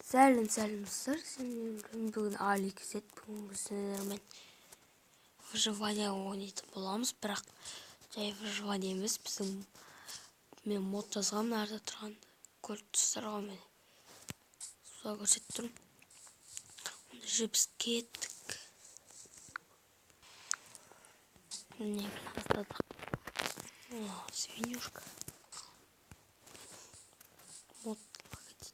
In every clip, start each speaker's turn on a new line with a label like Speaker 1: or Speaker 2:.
Speaker 1: Сәлем достар, бүгін Али кезет, бүгінгі сіздермен выживание ойнайтын боламыз, бірақ жай выживание емес, мен мод жазғам нәрді тұрған көріп тұстарға мен суда көрсетіп тұрмын. Онда же біз кеттік. Не бастадық. Свинюшка. Мод логотип.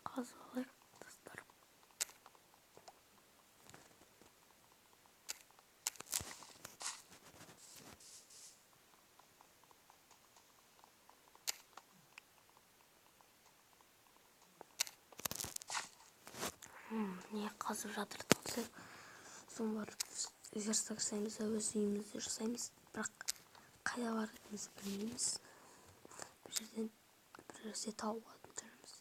Speaker 1: Қазалайық достар. Не қазып жатыр десек, соң барып верстак жасаймыз, өз үйімізде жасаймыз, бірақ қайда баратынымызды білмейміз. Бір жерден бір нәрсе тауып алатын шығармыз.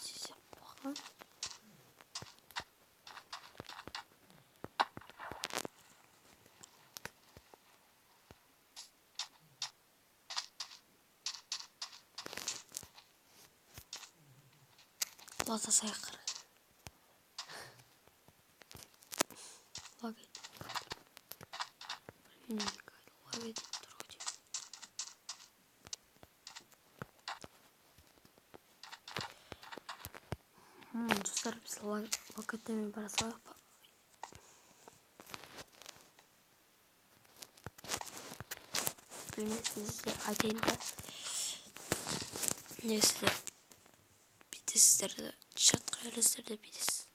Speaker 1: Здесь плохо. Ладно, саяқыр. Лагает. Лагает вроде. Достар, біз лагеттермен бара салайық па? Білмесіңіздер, айтайын ба? Несіздер бүйтесіздерді, чатқа өлесіздерді бүйтесіз.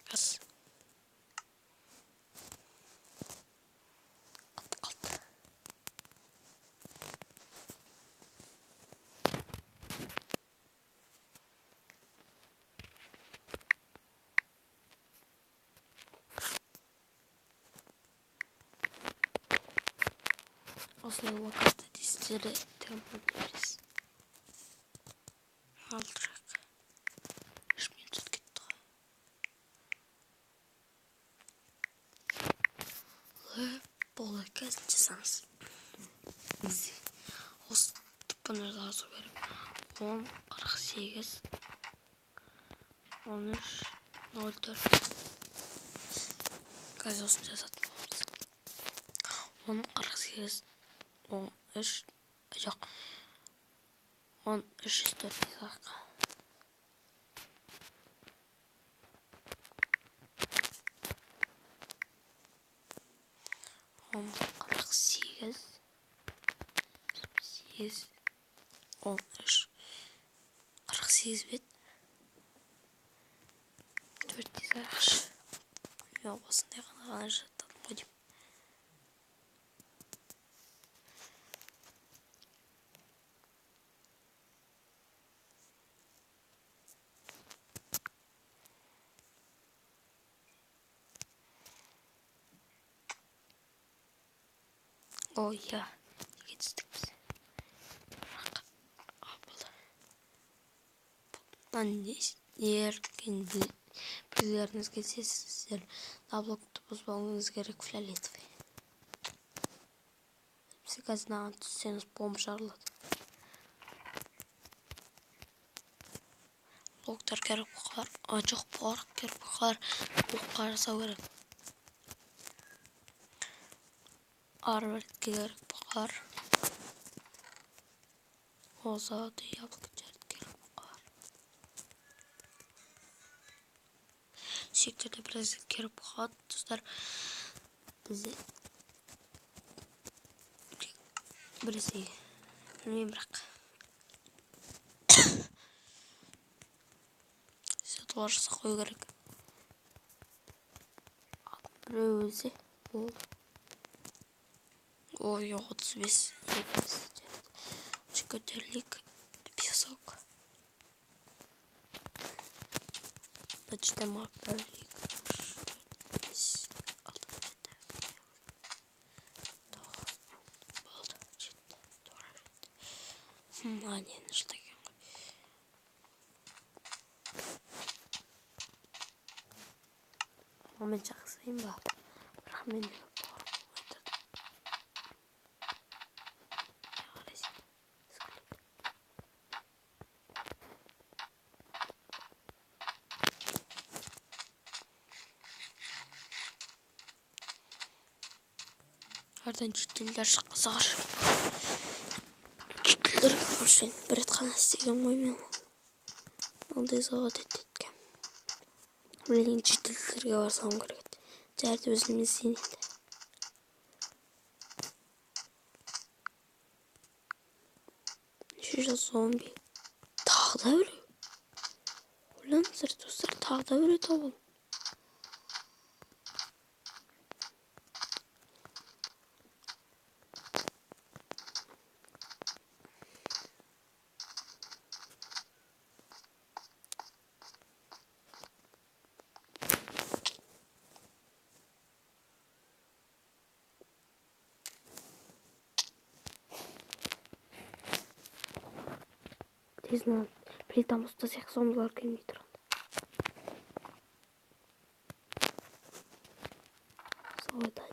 Speaker 1: Қас. Қалт. Осылай уақытта дейсіздерді темпін бересіз. Алдырақ. 3 минут кетті ғой. Болай кәсін жасаңыз. Осы түппіні жазу керек. 10, 48, 13, 04. Қазір осыны жазатын боламыз. 10, 48, 13, жоқ. 1304 дейсақ. 48, 8, 13, 48 бет. 4 дейсақшы. Мен осындай ғана жаттым ғой деймін. Ой, я жетістік біз. Бұдан ерген білгілеріңіз келсе, сіздер даблокты бұзбауыңыз керек фиолетовый. Сіз қазынаған түссеңіз бомб жарылады. Блоктар керек бұқар, жоқ бұқар керек бұқар, бұқар жасау керек. Арвард керек бұқар. Озады яблоко жарт керек бұқар. шектерде біраз керіп қалады достар. Бізде біресе білмеймін, бірақ сетуар жасап қою керек. Біреу өлсе болды. Ой, 35 көтерілік песок. Почти макарик. Мания нашла екен ғой. Мен жақсайын ба? Бірақ мен Ардан шетелдер шыққызар. Шетелдер көрсен бір рет қана істеген ғой мен. Ондай завод еткен. Мен шетелдерге барсам керек. Жәрді өзіміз сенеді. Шеша зомби. Тағы да біреу. Ойлаңыздар достар, тағы да біреу табылды. Тезінен плитамыз ұстасақ зомбилар келмей тұрады. Солай да.